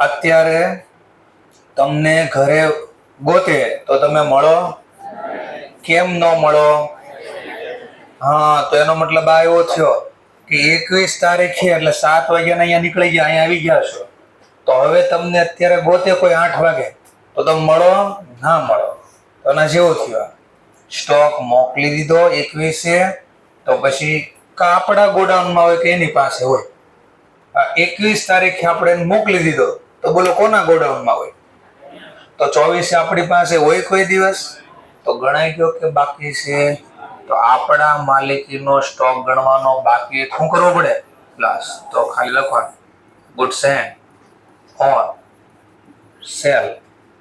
અત્યારે તમને ઘરે ગોતે તો તમે મળો, કેમ ન મળો? હા, તો એનો મતલબ આ એવો થયો કે 21 તારીખે એટલે 7 વાગ્યાના અહીંયા નીકળી ગયા, અહીંયા આવી ગયા છો, તો હવે તમને અત્યારે ગોતે કોઈ 8 વાગે તો તમે મળો ના મળો? તો એના જેવું થયું. સ્ટોક મોકલી દીધો 21એ, તો પછી આપણા ગોડાઉનમાં હોય કે એની પાસે હોય. 21 તારીખે આપણે એને મોકલી દીધો તો બોલો કોના ગોડાઉનમાં હોય? તો 24 આપણી પાસે હોય કોઈ દિવસ? તો ગણાઈ ગયો કે બાકી છે. તો આપણા માલિકીનો સ્ટોક ગણવાનો બાકી. શું કરવું પડે? પ્લસ. તો ખાલી લખવાનું goods and on sale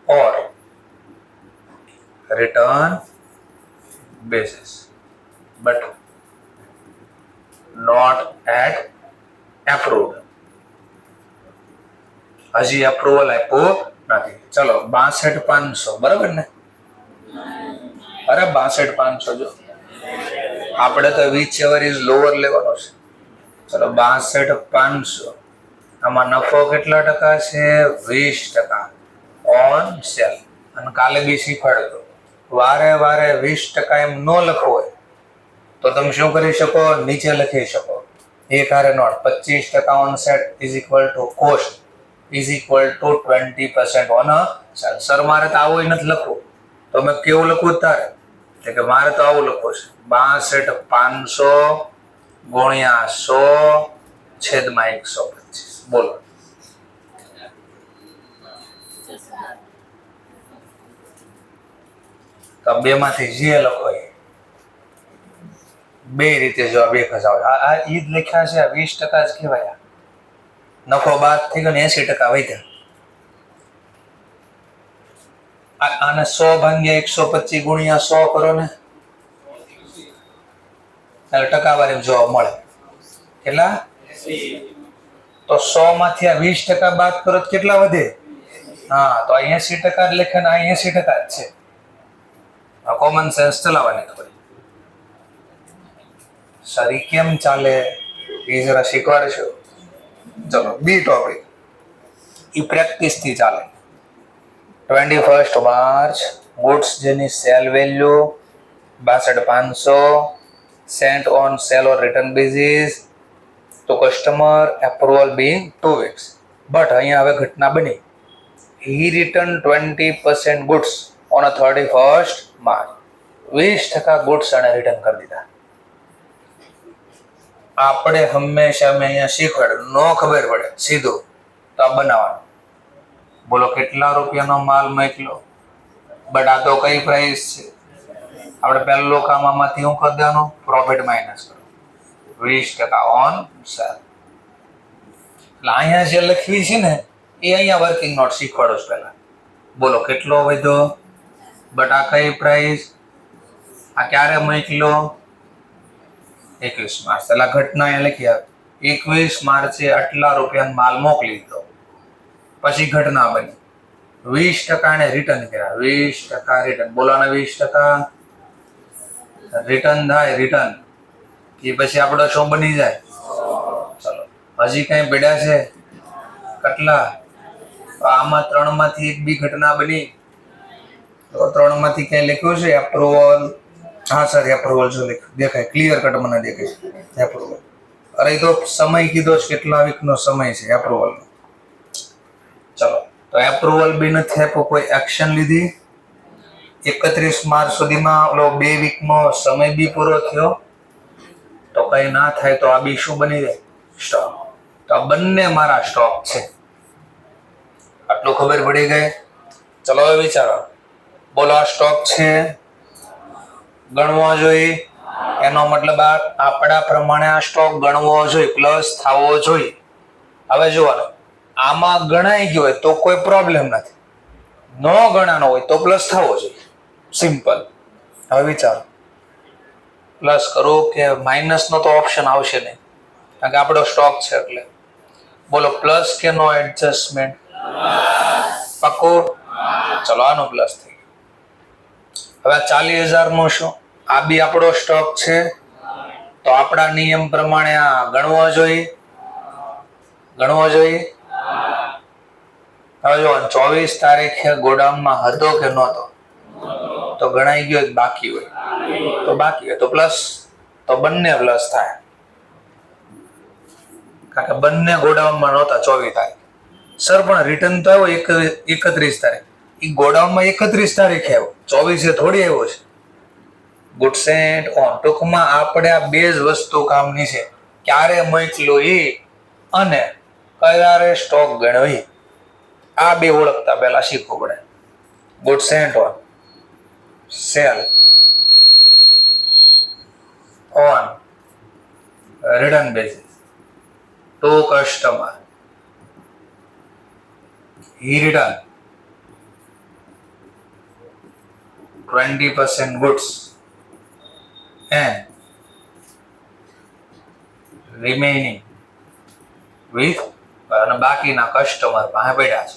or return basis but not at approved. હજી અપ્રુવલ આપ્યું નથી. ચલો 62,500 બરાબર ને? અરે 62,500 જો આપણે તો which ever is lower લેવાનો છે. ચલો 62,500. આમાં નફો કેટલા ટકા છે? 20% ઓન સેલ. અને કાલે બી શીખવાડ્યો વારે વારે 20% એમ ન લખવો હોય તો તમે શું કરી શકો? નીચે લખી શકો એક હારે note 25% on set is equal to cost is equal to 20% on sale. Sir મારે તો આવું નથી લખવું. તો મેં કેવું લખવું તારે? કે મારે તો આવું લખવું છે 62,500 ગુણ્યા 100 છેદમાં 125. બોલો. તો બે માંથી જે લખો એ બે રીતે જવાબ એક જ આવે. આ ઈ જ લખ્યા છે. 20% જ કહેવાય. નફો બાદ થઈ ગયો ને 80% વધ્યા. આને 100 ભાગ્યા 125 ગુણ્યા 100 કરો ને એટલે ટકાવારી જવાબ મળે. કેટલા? તો 100 માંથી આ 20% બાદ કરો તો કેટલા વધે? હા, તો 80% જ લખે ને આ 80% જ છે. કોમન સેન્સ ચલાવવાની થોડી. સરી કેમ ચાલે એ જરા શીખવાડશો. ચલો બી ટોપિક ઈ પ્રેક્ટિસ થી ચાલે. 21 માર્ચ ગુડ્સ જેની sale value 62,500 sent on sale or return basis. તો customer approval being 2 weeks. But અહીંયા હવે ઘટના બની. He return 20% goods on 31st March. 20% goods અને રિટર્ન કરી દીધા. આપણે હંમેશા મેં અહીંયા શીખવાડ્યું ન ખબર પડે સીધું તો આ બનાવવાનું. બોલો કેટલા રૂપિયાનો માલ મોકલ્યો? બટ આ તો કઈ પ્રાઇસ છે? આપણે પહેલું કામ આમાંથી શું કરી દેવાનું? પ્રોફિટ માઇનસ કરો 20% ઓન સેલ. એટલે અહીંયા જે લખવી છે ને એ અહીંયા વર્કિંગ નોટ શીખવાડો છો પહેલા. બોલો કેટલો વધ્યો? બટ આ કઈ પ્રાઇસ? આ ક્યારે મોકલ્યો? 21 માર્ચ. એટલે ઘટના અહીંયા લખી આવે 21 માર્ચે આટલા રૂપિયાનો માલ મોકલી દીધો. પછી ઘટના બની 20% ને રિટર્ન કર્યા. 20% રિટર્ન. બોલાના 20% રિટર્ન થાય. રિટર્ન એ પછી આપણો શું બની જાય? ચલો હજી કઈ પડ્યા છે? કેટલા? આમાં 3 માંથી એક બી ઘટના બની તો 3 માંથી કઈ લખ્યું છે? એપ્રુવલ. હા સર એપ્રુવલ જો દેખાય ક્લિયર કટ મને દેખાય એપ્રુવલ. અરે તો સમય કીધો છે કેટલા વીકનો સમય છે એપ્રુવલનો. ચલો તો એપ્રુવલ બી નથી આપ્યો, કોઈ એક્શન લીધી. 31 માર્ચ સુધીમાં ઓલો 2 વીકનો સમય બી પૂરો થયો તો કઈ ના થાય તો આ બી શું બની જાય? સ્ટોક. તો આ બંને મારા સ્ટોક છે. આટલું ખબર પડી ગઈ. ચલો હવે વિચારો. બોલો આ સ્ટોક છે ગણવો જોઈએ. એનો મતલબ આપણા પ્રમાણે આ સ્ટોક ગણવો જોઈએ, પ્લસ થવો જોઈએ. હવે જોવાનો આમાં ગણાઈ ગયો હોય તો કોઈ પ્રોબ્લેમ નથી. ન ગણાનો હોય તો પ્લસ થવો જોઈએ. સિમ્પલ. હવે વિચારો પ્લસ કરો કે માઇનસ નો તો ઓપ્શન આવશે નહીં કારણ કે આપણો સ્ટોક છે. એટલે બોલો પ્લસ કે નો એડજસ્ટમેન્ટ? પાકો. ચલો આનો પ્લસ થઈ ગયો. હવે 40,000 નો શું? આ બી આપણો સ્ટોક છે તો આપણા નિયમ પ્રમાણે આ ગણવો જોઈએ. ગણવો જોઈએ. હવે જો 24 તારીખે ગોડાઉનમાં હતો કે નહોતો, તો ગણાઈ ગયો બાકી હોય, તો બાકી હોય તો પ્લસ, તો બંને પ્લસ થાય, કારણ કે બંને ગોડાઉનમાં નહોતા 24 તારીખ. સર પણ રિટર્ન તો આવ્યો 31 તારીખ, એ ગોડાઉનમાં 31 તારીખે આવ્યો, 24 થોડી આવ્યો છે. ગુડ્સ એન્ડ ઓન, ટૂંકમાં આપણે આ બે જ વસ્તુ કામની છે, ક્યારે મોકલ્યો એ અને ક્યારે સ્ટોક ગણ્યો એ. આ બે ઓળખતા પહેલા શીખવું પડે. Goods and on, sale on return basis to customer, he return 20% goods and remaining with અને બાકીના કસ્ટમર પાસે પડ્યા છે.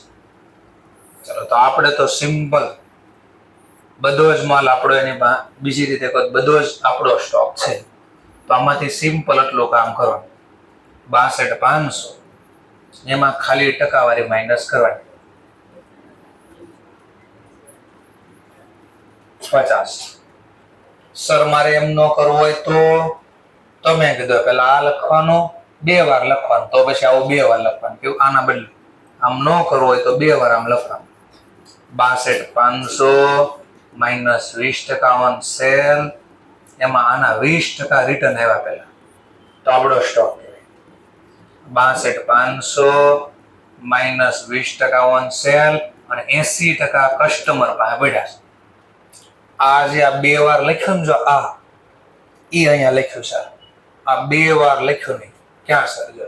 ચલો તો આપણે તો સિમ્પલ બધો જ માલ આપણો એની બીજી રીતે બધો જ આપણો સ્ટોક છે, તો આમાંથી સિમ્પલ એટલું કામ કરવાનું. 62,500 એમાં ખાલી ટકાવારી માઇનસ કરવાની, 50. સર મારે એમ ન કરવું હોય તો તમે કીધું પેલા આ લખવાનું 2 વાર લખવાનું, તો પછી આવું 2 વાર લખવાનું, કેવું આના બદલે આમ ન કરવું હોય તો 2 વાર આમ લખવાનું. 62,500 માઇનસ 20% ઓન સેલ, એમાં આના 20% રિટર્ન આવ્યા પેલા, તો આપણો સ્ટોક કહેવાય. 62,500 માઇનસ 20% ઓન સેલ અને 80% કસ્ટમર પાસે પડ્યા છે. આ જે આ 2 વાર લખ્યું ને, જો આ ઈ અહીંયા લખ્યું છે, આ 2 વાર લખ્યું નહીં, ક્યાં સર? જો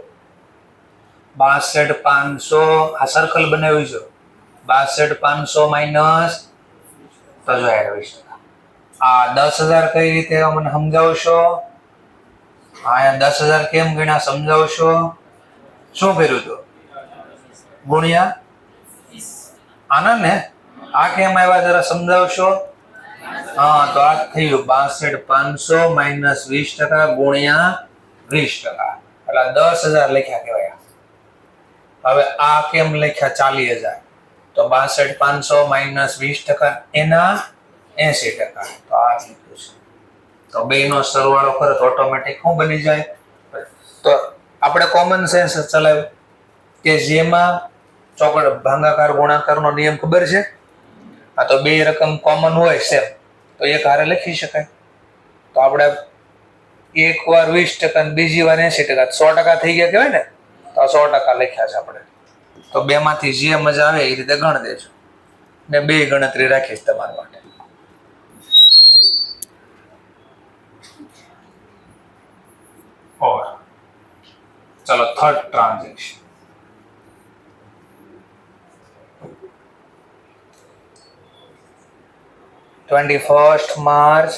62,500 આ સર્કલ બનાવ્યું છે, 62,500 માઇનસ તો જો 20%. આ 10,000 કઈ રીતે મને સમજાવશો? અહીંયા 10,000 કેમ ગણ્યા સમજાવશો? શું કર્યું હતું? ગુણ્યા આના ને, આ કેમ આવ્યા જરા સમજાવશો? હા, તો આ થયું 62,500 માઇનસ 20% ગુણ્યા 20%, એટલે 10,000 લખ્યા કહેવાય. હવે આ કેમ લખ્યા 40,000? તો 62,500 માઇનસ 20% એના 80%, તો આ લખ્યું છે. તો બેનો સરવાળો કરો તો ઓટોમેટિક શું બની જાય? તો આપણે કોમન સેન્સ ચલાવ્યું કે જેમાં ચોકડ ભાગાકાર ગુણાકારનો નિયમ ખબર છે. આ તો બે રકમ કોમન હોય સેમ, તો એક હારે લખી શકાય. તો આપણે એક વાર 20% અને બીજી વાર 80%, 100% થઈ ગયા કહેવાય ને, તો 100% લખ્યા છે આપણે. તો બે માંથી જે મજા આવે એ રીતે ગણ દેજો, ને બે ગણતરી રાખીશ તમારા માટે. ચલો થર્ડ ટ્રાન્ઝેક્શન, March 21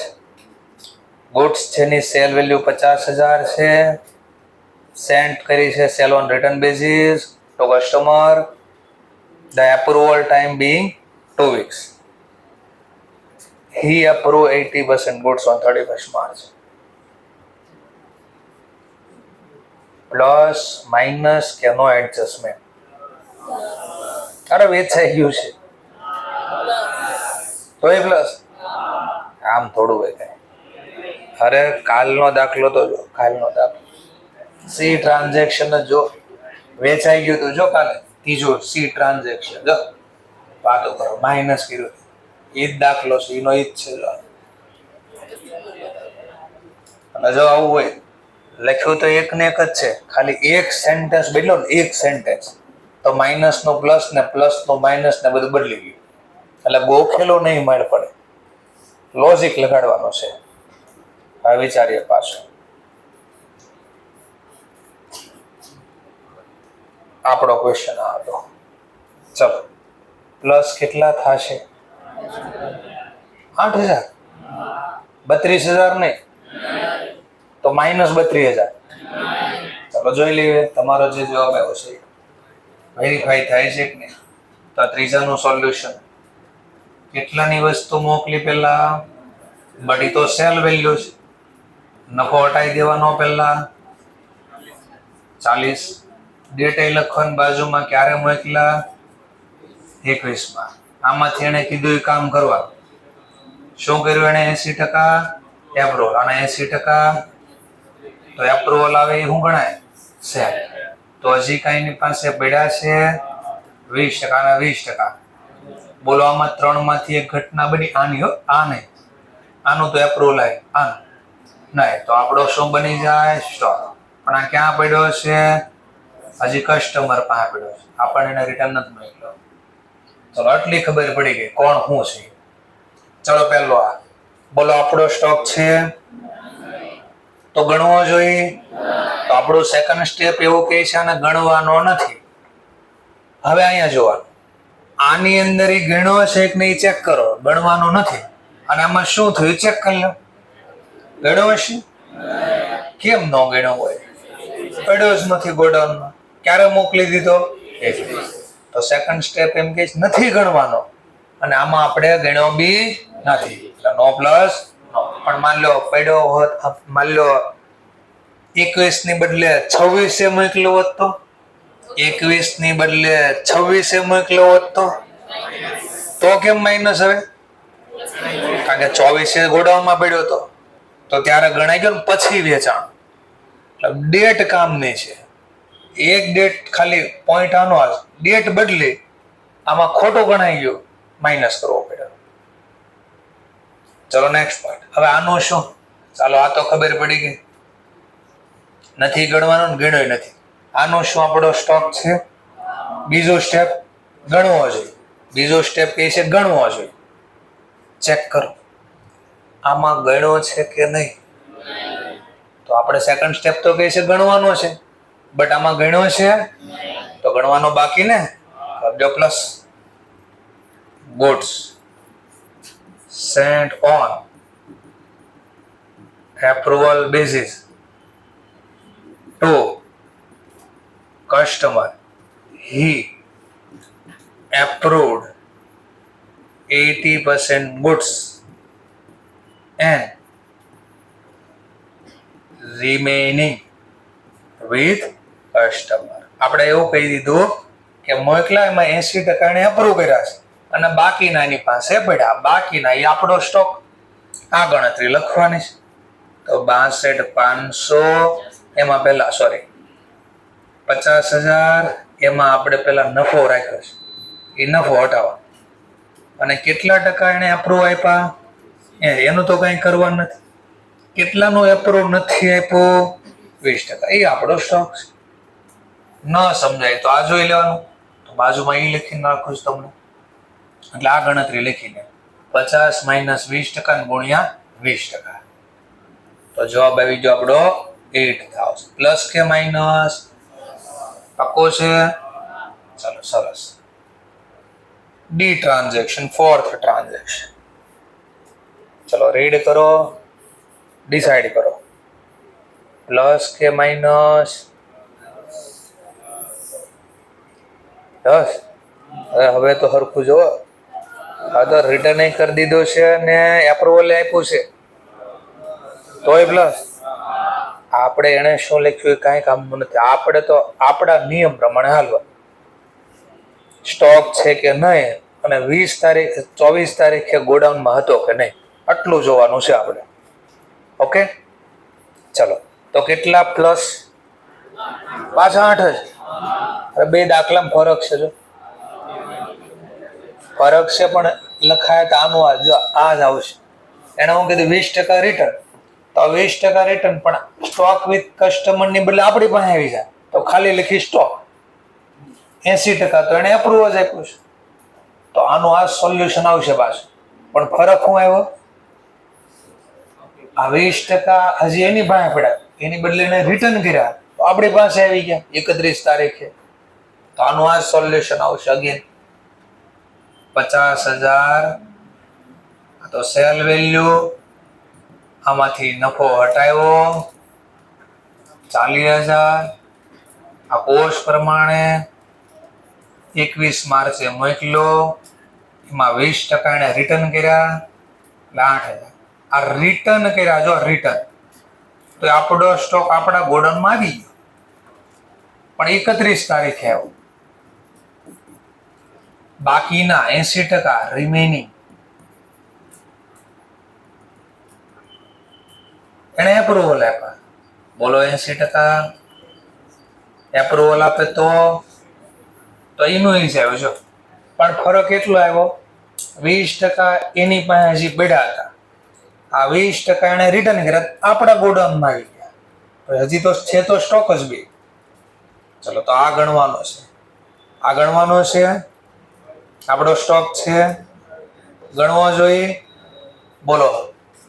ગુડ્સ જેની સેલ વેલ્યુ 50,000 છે, સેન્ટ કરી છે sale on return basis to customer, the approval time being 2 weeks. He approved 80% goods on 31st March. Plus minus કે નો એડજસ્ટમેન્ટ? અરે વેચાઈ ગયું છે તો એ પ્લસ, આમ થોડું હોય કઈ. અરે કાલનો દાખલો તો જો, કાલનો દાખલો સી ટ્રાન્ઝેક્શન જો વેચાઈ ગયું તો જો કાલે ત્રીજો સી ટ્રાન્ઝેક્શન જો વાતો કરો માઇનસ કર્યું, એ જ દાખલો છે, એનો એ જ છે. જો અને જો આવું હોય લખ્યું તો એક ને એક જ છે, ખાલી એક સેન્ટેન્સ બદલો ને, એક સેન્ટેન્સ તો માઇનસ નો પ્લસ ને પ્લસ નો માઇનસ ને બધું બદલી ગયું. એટલે ગોખેલો નહીં મળે પડે, લોજિક લગાડવાનો છે. હવે વિચારીએ પાછું. આપણો ક્વેશ્ચન આ હતો. ચલો પ્લસ કેટલા થશે? 8,000. 32,000 નહીં તો માઇનસ 32,000. ચલો જોઈ લઈએ તમારો જે જવાબ આવ્યો છે વેરીફાઈ થાય છે કે નહીં. તો આ ત્રીજાનું સોલ્યુશન, કેટલાની વસ્તુ મોકલી પેલા? બધી તો સેલ વેલ્યુ છે, નફો હટાવી દેવાનો પેલા 40. ડેટ લખવાની બાજુમાં ક્યારે મોકલા? 21માં. આમાંથી એને કીધું એ કામ કરવા. શું કર્યું એને? 80% એપ્રુવલ. અને 80% તો એપ્રુવલ આવે એ શું ગણાય? સેલ. તો હજી કઈ એની પાસે પડ્યા છે 20% અને 20%. બોલો આમાં 3માંથી એક ઘટના બની. આની આ નહીં, આનું તો એપ્રુવલ આવે, આનું નહીં. તો આપણો શું બની જાય? સ્ટોક. પણ આ ક્યાં પડ્યો છે? હજી કસ્ટમર પાસે પડ્યો છે, આપણને એને રિટર્ન નથી મળ્યો. ચલો આટલી ખબર પડી ગઈ કોણ શું છે. ચલો પહેલો આ બોલો આપણો સ્ટોક છે તો ગણવો જોઈએ. તો આપણું સેકન્ડ સ્ટેપ એવું કહે છે આને ગણવાનો નથી. હવે અહીંયા જોવાનું, આની અંદર એ ગણ્યો છે કે નહીં ચેક કરો. ગણવાનો નથી. અને આમાં શું થયું ચેક કરી લો. ગણ્યો હશે? કેમ ન ગણ્યો હોય? પડ્યો જ નથી ગોડાઉનમાં. ક્યારે મોકલી દીધો? તો સેકન્ડ સ્ટેપ એમ કે નથી ગણવાનો. અને આમાં આપણે ગણ્યો બી નથી, નો પ્લસ નો. પણ માન લો પડ્યો હોત, માન લો 21 ની બદલે 26 મોકલ્યો હોત તો, 21 ની બદલે 26 મોકલ્યો હોત તો કેમ માઇનસ હવે? કારણ કે 24 ગોડાઉનમાં પડ્યો હતો તો ત્યારે ગણાઈ ગયો ને પછી વેચાણ. ડેટ કામની છે. એક ડેટ ખાલી પોઈન્ટ આનો ડેટ બદલી આમાં ખોટો ગણાઈ ગયો, માઇનસ કરવો પડ્યો. ચલો નેક્સ્ટ પોઈન્ટ. હવે આનું શું? ચાલો આ તો ખબર પડી ગઈ, નથી ગણવાનો ને ગણ્યો નથી. આનો શું આપણો સ્ટોક છે? બીજો સ્ટેપ ગણવો જોઈએ. બીજો સ્ટેપ એ છે ગણવો જોઈએ. ચેક કરો આમાં ગણ્યો છે કે નહીં. તો આપણે સેકન્ડ સ્ટેપ તો કહે છે ગણવાનો છે, બટ આમાં ગણ્યો છે તો ગણવાનો બાકી ને. કરજો plus. goods sent on approval basis to customer. He approved 80% goods and remaining with customer. આપણે એવું કહી દીધું કે મોકલા એમાં 80% એને અપ્રૂવ કર્યા છે અને બાકીના એની પાસે પડ્યા. બાકીના એ આપણો સ્ટોક. આ ગણતરી લખવાની છે. તો 62,500 એમાં પહેલા 50,000 એમાં આપણે પહેલા નફો રાખ્યો છે, એ નફો હટાવવા. અને કેટલા ટકા એને અપ્રૂવ આપ્યા એનું તો કંઈ કરવાનું નથી. કેટલાનું એપ્રુવ નથી આપ્યું? 20%. એ આપણો સ્ટોક છે. ન સમજાય તો આ જોઈ લેવાનું. તો બાજુમાં એ લખીને નાખું છું તમને. એટલે આ ગણતરી લખીને 50 માઇનસ 20% ગુણ્યા 20%. તો જવાબ આવી ગયો આપણો 8,000. પ્લસ કે માઇનસ? પાકો છે. ચાલો સરસ. D transaction, fourth transaction. ચલો રીડ કરો, ડિસાઈડ કરો. પ્લસ કે માઇનસ? 10. હવે તો હરખું જોવો. આ તો રિટર્ન કરી દીધો છે ને એપ્રુવલ આપ્યું છે તોય પ્લસ. આપણે એને શું લખ્યું કાંઈ કામનું નથી. આપણે તો આપણા નિયમ પ્રમાણે હાલવા. સ્ટોક છે કે નહીં અને 24 તારીખે ગોડાઉનમાં હતો કે નહીં આટલું જોવાનું છે આપણે. ઓકે ચલો. તો કેટલા પ્લસ? પાછા 8 જ. અરે બે દાખલામાં ફરક છે. જો ફરક છે પણ લખાય તો આનું આ જ આવશે. એને હું કીધું 20% રિટર્ન. તો 20% રિટર્ન પણ સ્ટોક વિથ કસ્ટમર ની બદલે આપણી પાસે આવી જાય તો ખાલી લખી સ્ટોક. 80% તો એને અપ્રુવ જ આપ્યું છે. તો આનું આ સોલ્યુશન આવશે પાછું. પણ ફરક શું આવ્યો? આ 20% હજી એની પાસે પડ્યા, એની બદલે એને રિટર્ન કર્યા તો આપણી પાસે આવી ગયા 31 તારીખે. તો આનું આ સોલ્યુશન આવશે. અગેન 50,000 તો સેલ વેલ્યુ, આમાંથી નફો હટાવ્યો 40,000. આ કોષ પ્રમાણે 21 માર્ચે મોકલ્યો, એમાં 20% એને રિટર્ન કર્યા એટલે 8,000. આ રિટર્ન કર્યા, જો રિટર્ન તો આપણો સ્ટોક આપણા ગોડાઉનમાં આવી ગયો પણ 31 તારીખે આવ્યો. બાકીના 80% રિમેનિંગ એને એપ્રુવલ આપ્યા. બોલો 80% એપ્રુવલ આપે તો એનું હિસાબ જો. પણ ફરક એટલો આવ્યો 20% એની પાસે હજી પડ્યા હતા. આ 20% એને રિટર્ન કર્યા આપણા ગોડાઉનમાં આવી ગયા. હજી તો છે તો સ્ટોક જ બે. ચલો તો આ ગણવાનો છે. આ ગણવાનો છે. આપણો સ્ટોક છે ગણવો જોઈએ. બોલો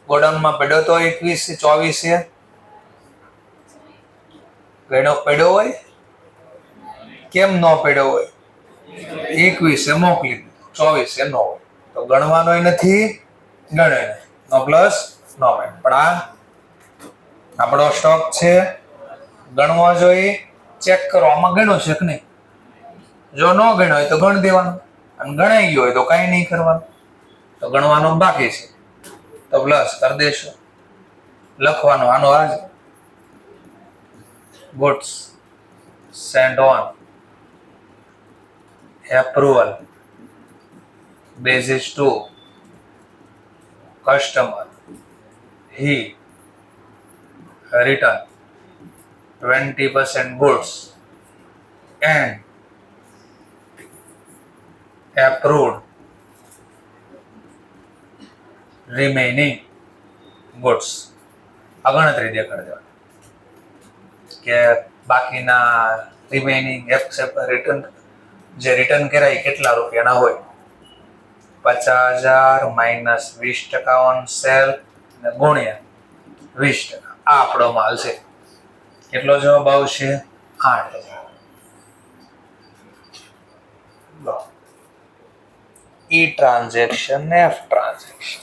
ગોડાઉનમાં પડ્યો તો 21 24 છે. પડ્યો હોય કેમ ન પડ્યો હોય? 21 મોકલી 24 નો હોય તો ગણવાનો નથી. ગણે નો પ્લસ નો માઇનસ. પણ આ આપણો સ્ટોક છે ગણવો જોઈએ. ચેક કરો આમાં ગણ્યો છે કે નહીં. જો ન ગણ્યો હોય તો ગણ દેવાનું અને ગણાઈ ગયો હોય તો કાંઈ નહીં કરવાનું. તો ગણવાનું બાકી છે તો પ્લસ કરી દેશો. લખવાનું આનો આજ goods sent on approval basis to customer. He return 20% goods and approved remaining goods. આ ગણતરી દેખાડી દેવાની કે બાકીના રિમેનિંગ રિટર્ન જે રિટર્ન કરાય કેટલા રૂપિયાના હોય. 50,000 માઇનસ 20% ઓન સેલ ગુણ્યા 20%. આ આપણો માલ છે. કેટલો જવાબ આવશે? 8,000. ઈ ટ્રાન્ઝેક્શન ને એફ ટ્રાન્ઝેક્શન.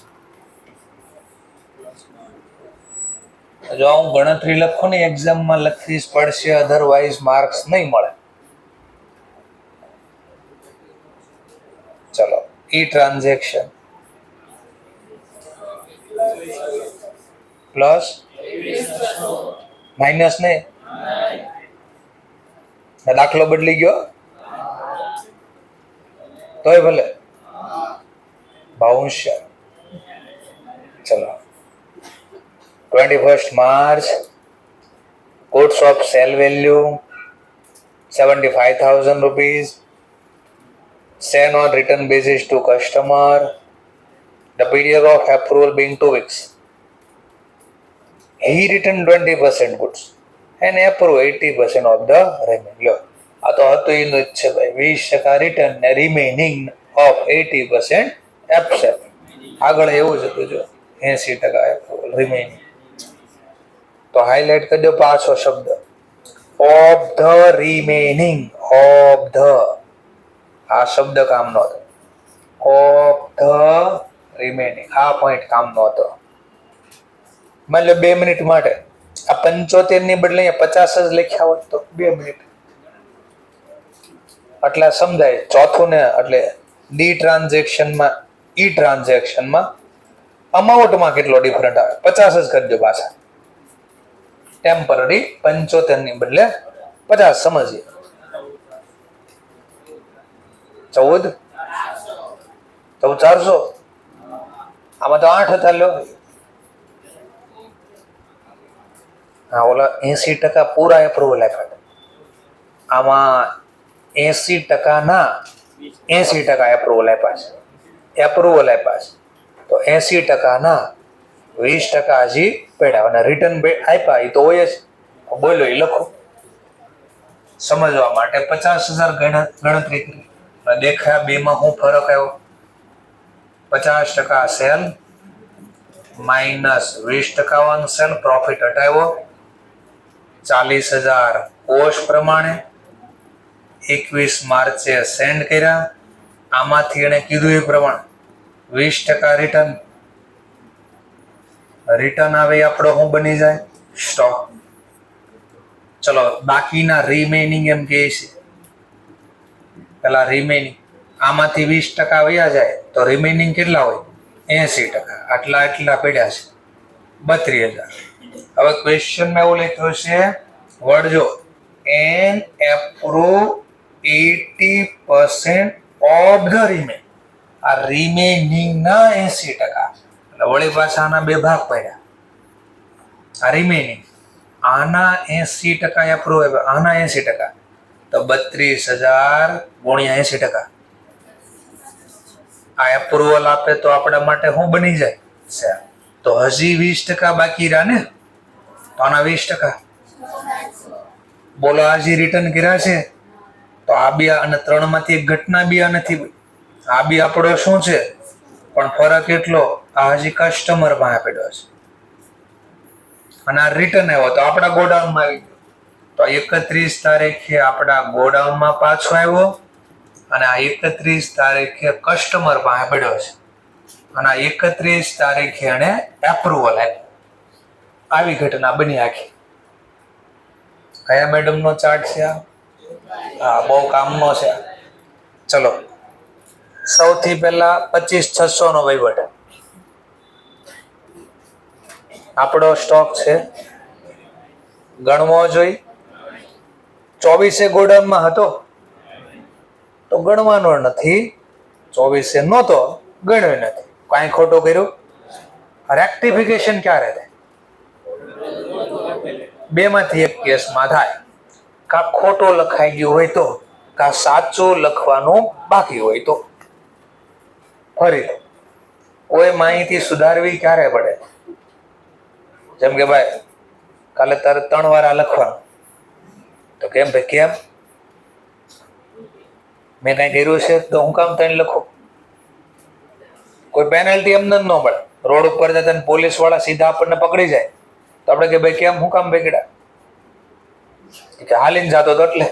જો હું ગણતરી લખું ને એક્ઝામમાં લખવી જ પડશે, અધરવાઇઝ માર્ક્સ નહીં મળે. ચલો ઈ ટ્રાન્ઝેક્શન પ્લસ માઇનસ ને દાખલો બદલી ગયો તોય ભલે ભાઉંશ. ચલો 21st March, goods of sale value 75,000 rupees, sent on return basis to customer, the period of approval being 2 weeks. He returned 20% goods and approved 80% of the remaining. આ તો હતું એનું જ છે ભાઈ. 20% રિટર્ન ને રિમેનિંગ ઓફ 80% એપ્સેપ્ટ. આગળ એવું જ હતું જો 80% એપ્રુવલ રિમેનિંગ. તો હાઇલાઇટ કરી દો પાછો શબ્દ of the remaining. Of the આ શબ્દ કામનો હતો. ઓફ ધ રિમેનિંગ આ પોઈન્ટ કામનો હતો. માની લો 2 મિનિટ માટે આ 75 ની બદલે 50 જ લખ્યા હોત તો 2 મિનિટ એટલે સમજાય. ચોથું ને એટલે ડી ટ્રાન્ઝેક્શનમાં ઈ ટ્રાન્ઝેક્શનમાં અમાઉન્ટમાં કેટલો ડિફરન્ટ આવે 50 જ કરી દો પાછા. ટેમ્પરરી 75 ની બદલે 50 સમજીએ. 14,400 આમાં તો 8 હતા. લો હા ઓલા 80% પૂરા એપ્રુવલ આપ્યા. આમાં 80% ના 80% એપ્રુવલ આપ્યા છે. એપ્રુવલ આપ્યા છે તો 80% ના 20% હજી પડ્યા અને રિટર્ન આપ્યા એ તો હોય જ. બોલો એ લખો સમજવા માટે. 50,000 ગણતરી કરી દેખાયા. બેમાં શું ફરક આવ્યો? 50% sale minus 20% on sale profit હટાવ્યો. 40,000 કોસ્ટ પ્રમાણે 21 માર્ચે સેન્ડ કર્યા. આમાંથી એને કીધું એ પ્રમાણે 20% રિટર્ન. રિટર્ન આવે આપણો શું બની જાય? સ્ટોક. ચલો બાકીના રિમેનિંગ એમ કે છે. પેલા રિમેનિંગ આમાંથી 20% વયા જાય તો રિમેનિંગ કેટલા હોય? 80%. આટલા પડ્યા છે 32,000. હવે ક્વેશ્ચનમાં એવું લખ્યું છે વળજો એન એપ્રુવ 80% ઓફ ધ રિમેન. આ રિમેનિંગ ના 80%. એટલે વળી પાછા આના બે ભાગ પડ્યા. આ રિમેનિંગ આના 80% એપ્રુવ, આના 80%, તો 32,000 ગુણ્યા 80%. આ એપ્રુવલ આપે તો આપણા માટે શું બની જાય? તો હજી 20% બાકી રહ્યા ને, તો આના 20%. બોલો હજી રિટર્ન કર્યા છે તો આ બે અને 3 માંથી એક ઘટના બે નથી. આ બી આપણો શું છે, પણ ફરક એટલો, આ હજી કસ્ટમર પાસે પડ્યો છે અને આ રિટર્ન આવ્યો તો આપણા ગોડાઉનમાં આવી ગયો. તો 31 તારીખે આપણા ગોડાઉનમાં પાછો આવ્યો અને આ 31 તારીખે કસ્ટમર પાસે પડ્યો છે અને આ 31 તારીખે એને એપ્રુવલ આપ્યું. આવી ઘટના બની આખી. કયા મેડમ નો ચાર્ટ છે આ? હા, બહુ કામનો છે. ચલો, સૌથી પહેલા 25,600 નો વહીવટ. આપણો સ્ટોક છે, ગણવો જોઈ. 24 ગોડાઉનમાં હતો તો ગણવાનો નથી, 24 નહોતો ગણ્યો નથી. કાંઈ ખોટું કર્યું? રેક્ટિફિકેશન ક્યારે થાય? બે માંથી એક કેસમાં થાય. કા ખોટો લખાઈ ગયું હોય તો, કા સાચું લખવાનું બાકી હોય તો. ફરી કોઈ માહિતી સુધારવી ક્યારે પડે? જેમ કે ભાઈ કાલે તારે 3 વાર આ લખવાનું, તો કેમ ભાઈ કેમ? મેં કઈ કર્યું છે તો હું કામ 3 લખું? કોઈ પેનલ્ટી એમને ન મળે. રોડ ઉપર જતા પોલીસ વાળા સીધા આપણને પકડી જાય તો આપણે કે ભાઈ કેમ, હું કામ બેગડા? કે હાલીને જાતો તો એટલે.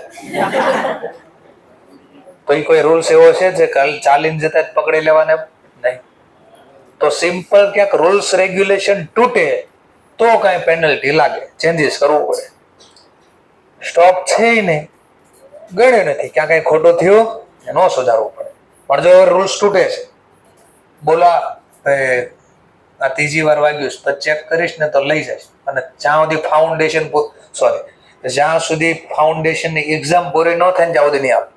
તો એ કોઈ રૂલ્સ એવો છે જે ચાલીને જતા પકડી લેવાને નહીં. તો સિમ્પલ ક્યાંક રૂલ્સ રેગ્યુલેશન તૂટે તો કાંઈ પેનલ્ટી લાગે, ચેન્જીસ કરવું પડે. સ્ટોક છે નહીં, ગણ્યું નથી, ક્યાં કઈ ખોટું થયું ન સુધારવું પડે. પણ જો રૂલ્સ તૂટે છે, બોલા આ 3જી વાર વાગ્યું તો ચેક કરીશ ને તો લઈ જઈશ, અને જ્યાં સુધી ફાઉન્ડેશનની એક્ઝામ પૂરી ન થાય ને ત્યાં સુધી નહીં આપે.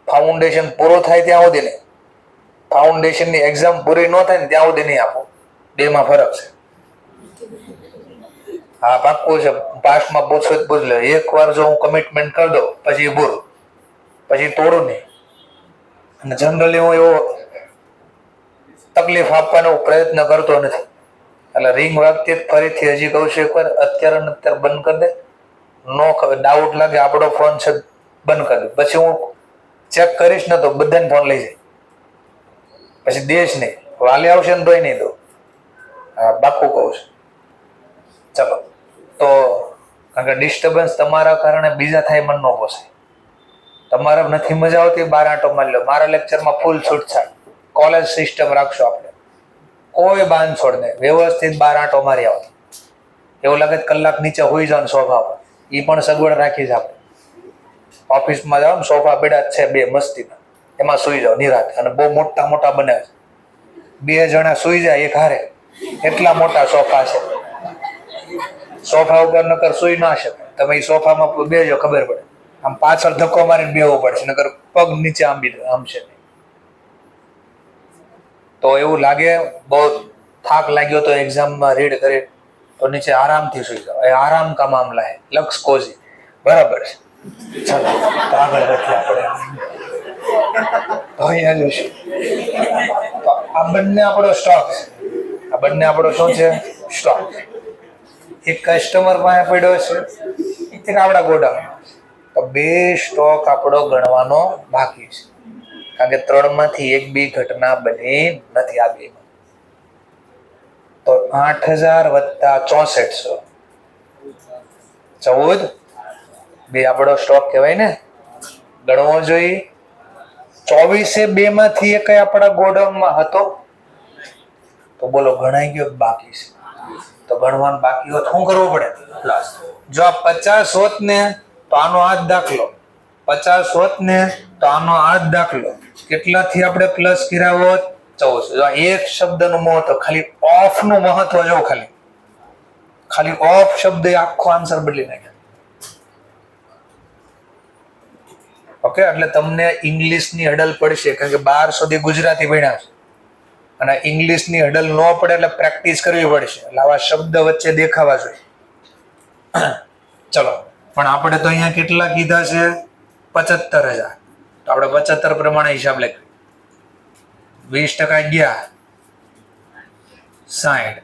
ફાઉન્ડેશન પૂરો થાય ત્યાં સુધી નહીં, ફાઉન્ડેશનની એક્ઝામ પૂરી ન થાય ને ત્યાં સુધી નહીં આપો. બેમાં ફરક છે. હા, પાક્કું છે. પાસ્ટમાં પૂછો જ પૂછ લે. એકવાર જો હું કમિટમેન્ટ કરી દઉં પછી પૂરું, પછી તોડું નહીં. અને જનરલી હું એવો તકલીફ આપવાનો પ્રયત્ન કરતો નથી. એટલે રિંગ વાગતી ફરીથી હજી કહું છું એકવાર, અત્યારે બંધ કરી દે. નો ખબર, ડાઉટ લાગે આપણો ફોન છે, બંધ કરી દે. પછી હું ચેક કરીશ ને તો બધાને ફોન લઈ જાય. પછી દેશ નહીં, વાલી આવશે ને તોય નહીં દો. હા, પાક્કું કહું છું. ચલો, તો કારણ કે ડિસ્ટર્બન્સ તમારા કારણે બીજા થાય, મન ન પોસાય. તમારે નથી મજા આવતી, 12 આંટો મારી લો. મારા લેક્ચરમાં ફૂલ છૂટછાટ, કોલેજ સિસ્ટમ રાખશો આપણે, કોઈ બાંધછોડ નહીં, વ્યવસ્થિત 12 આંટો મારી આવો. એવું લાગે કલાક નીચે હોઈ જાવ સોફા પર, એ પણ સગવડ રાખી છે આપણે. ઓફિસમાં જાઓ ને સોફા બેડા છે 2 મસ્તીના, એમાં સુઈ જાઓ નિરાતે. અને બહુ મોટા મોટા બને છે, 2 જણા સુઈ જાય એક હારે, એટલા મોટા સોફા છે. સોફા ઉપર નકર સુઈ ના શકે. તમે એ સોફામાં બેજો, ખબર પડે. આમ પાછળ ધક્કો મારીને બેવું પડશે, નકર પગ નીચે આમ છે. તો એવું લાગે બહુ થાક લાગ્યો તો એક્ઝામમાં રીડ કરી તો નીચે આરામથી સુઈ જાઓ. એ આરામ કા મામલા હે, લક્ષ કોઝી. બરાબર છે. ચાલો, તો આગળ વધીએ આપણે. તો અહીંયા જોઈશું. તો આ બંને આપણો સ્ટોક છે. આ બંને આપણો શું છે? સ્ટોક. એક કસ્ટમર પાસે પડ્યો છે, એક આપણા ગોડાઉનમાં. તો 2 સ્ટોક આપણો ગણવાનો બાકી છે, કારણ કે 3 માંથી એક બી ઘટના બની નથી. આ બેમાં તો 8,000 વત્તા 6400, 14. બે આપણો સ્ટોક કહેવાય ને, ગણવો જોઈએ. 24 2 માંથી એક આપણા ગોડાઉનમાં હતો, તો બોલો ગણાઈ ગયો બાકી છે? તો ગણવાનું બાકી હોત શું કરવું પડે? પ્લસ. જો આ 50 હોત ને તો આનો આ જ દાખલો, 50 હોત ને તો આનો આ જ દાખલો, કેટલાથી આપણે પ્લસ કર્યા હોત? 14. જો એક શબ્દનું મહત્વ, ખાલી ઓફ નું મહત્વ જો, ખાલી ઓફ શબ્દ આખો આન્સર બદલી નાખે. ઓકે, એટલે તમને ઇંગ્લિશની હડલ પડશે, કારણ કે 12 સુધી ગુજરાતી ભણ્યા છે અને ઇંગ્લિશની હડલ ન પડે એટલે પ્રેક્ટિસ કરવી પડશે. એટલે આવા શબ્દ વચ્ચે દેખાવા જોઈએ. ચલો, પણ આપણે તો અહીંયા કેટલા કીધા છે? 75,000. તો આપણે 75 પ્રમાણે હિસાબ લખીએ. 20% ગયા, 60.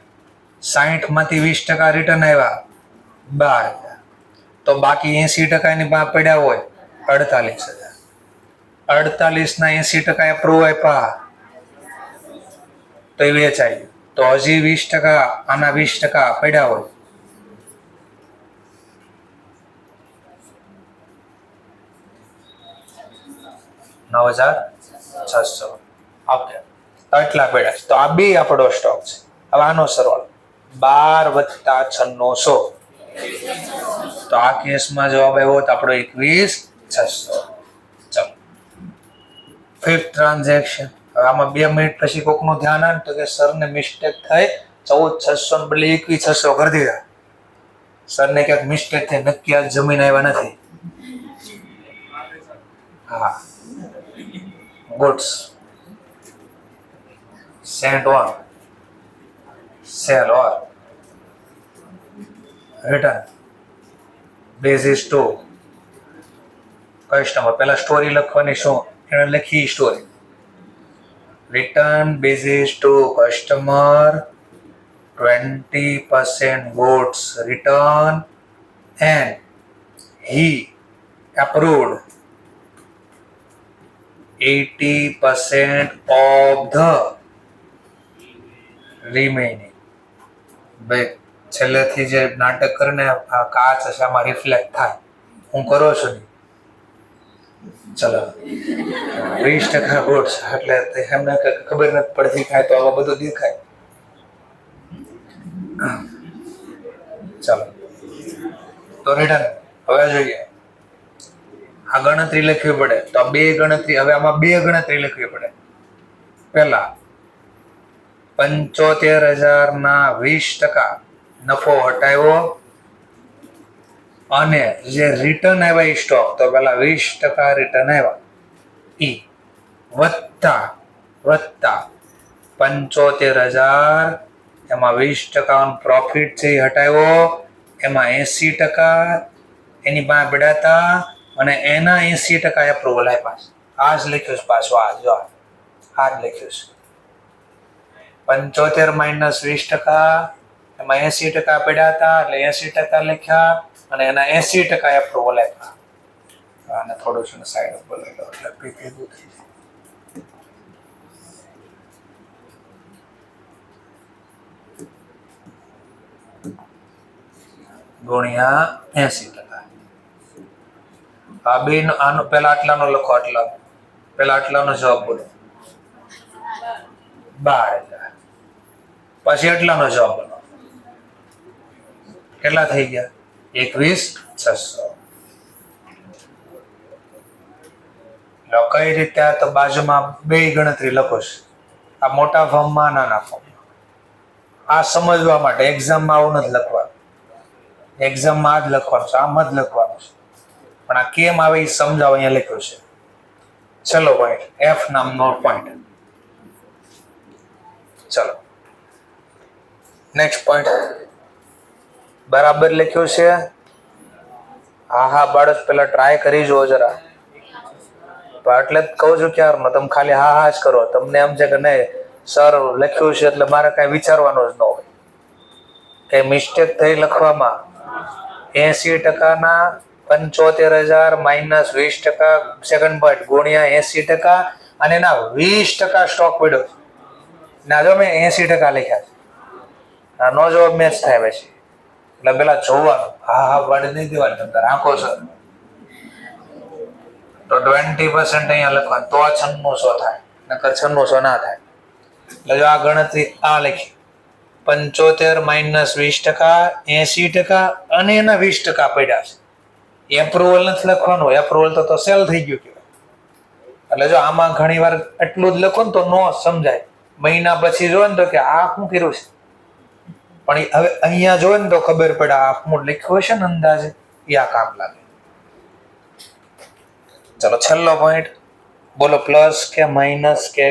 60 માંથી 20% રિટર્ન આવ્યા 12,000. તો બાકી 80% એની પાસે પડ્યા હોય 48,000. 48 ના 80% એપ્રુવ આપ્યા તો એ વેચાય. તો હજી 20% આના 20% પડ્યા હોય. $9,600. ઓકે, એટલા પડ્યા છે. તો આ બે આપણો સ્ટોક છે. હવે આનો સરવાળો 12 + 6,900. તો આ કેસમાં જવાબ આવ્યો તો આપણો 21,600. ચલો, ફિફ્થ ટ્રાન્ઝેક્શન. હવે આમાં 2 મિનિટ પછી કોકનું ધ્યાન આવે તો કે સરને મિસ્ટેક થઈ, 14,600 ને બદલે 21,600 કરી દીધા. સરને ક્યાંક મિસ્ટેક થઈ, નક્કી આજ જમીન આવ્યા નથી. હા, goods sent on sell or return basis to customer. પહેલા સ્ટોરી લખવાની, શું એને લખી story. return basis to customer 20% goods return and he approved 80% of the remaining. ભાઈ છેલ્લેથી જે નાટક કરીને આ કાચ હશે આમાં રિફ્લેક્ટ થાય, હું કરો છું નહીં. ચલો, 20% ગુડ્સ એટલે એમને ખબર નથી પડતી ખાય તો આવા બધું દેખાય. ચલો, તો રિટર્ન હવે જોઈએ. આ ગણતરી લખવી પડે. તો બે ગણતરી, હવે આમાં 2 ગણતરી લખવી પડે. પહેલા 75,000 ના 20% નફો હટાવ્યો અને જે રિટર્ન આવ્યા સ્ટોક, તો પેલા 20% રિટર્ન આવ્યા ઈ વત્તા 75,000, એમાં 20% પ્રોફિટ છે એ હટાવ્યો, એમાં 80% એની પાસે પડ્યા હતા અને એના 80% એપ્રુવલ આપ્યા. આ જ લખ્યું છે પાછું. આ જો આ જ લખ્યું છે. 75 - 20%, એમાં 80% પડ્યા હતા એટલે 80% લખ્યા અને એના 80% એપ્રુવલ આપ્યા. આને થોડું છે સાઈડ ઉપર લઈ લો એટલે ભેગું થઈ જાય. ગુણ્યા 80%. આ બે આનો પેલા આટલાનો લખો, આટલા પેલા આટલાનો જવાબ બોલો 12,000. પછી આટલાનો જવાબ બોલો, કેટલા થઈ ગયા? 21,600. કઈ રીતે? આ તો બાજુમાં 2 ગણતરી લખો છે. આ મોટા ફોર્મમાં, નાના ફોર્મમાં. આ સમજવા માટે. એક્ઝામમાં આવું નથી લખવાનું. એક્ઝામમાં આ જ લખવાનું છે, આમ જ લખવાનું છે. પણ આ કેમ આવે એ સમજાવો, અહીંયા લખ્યું છે. ચલો પોઈન્ટ, એફ નામનો પોઈન્ટ. ચલો નેક્સ્ટ પોઈન્ટ. બરાબર લખ્યું છે? હા બાળક, પેલા ટ્રાય કરી જુઓ જરા. એટલે જ કહું છું ક્યારનો, તમે ખાલી હા જ કરો. તમને એમ છે કે નહીં સર લખ્યું છે એટલે મારે કઈ વિચારવાનું જ ન હોય. કઈ મિસ્ટેક થઈ લખવામાં. 80% ના 75,000 માઇનસ 20% સેકન્ડ પોઈન્ટ ગુણ્યા 80% અને એના 20% સ્ટોક પડ્યો. ના જો મેં 80% લખ્યા છે. નો જવાબ મેચ થાય પછી. એટલે પેલા જોવાનું. હા પાડી નહીં દેવાની, તમે આંખો સર. તો 20% અહીંયા લખવાનું, તો 9600 થાય, નકર 9600 ના થાય. એટલે જો આ ગણતરી આ લખી 75 માઇનસ 20%, 80% અને એના 20% પડ્યા છે. એપ્રુવલ નથી લખવાનું. એપ્રુવલ તો સેલ થઈ ગયું કહેવાય. એટલે જો આમાં ઘણી વાર એટલું જ લખો ને તો નો સમજાય. મહિના પછી જોવે ને તો કે આ શું કર્યું છે, પણ હવે અહીંયા જોવે ને તો ખબર પડે આ હું લખ્યું હશે ને અંદાજે એ આ કામ લાગે. ચલો છેલ્લો પોઈન્ટ બોલો, પ્લસ કે માઇનસ કે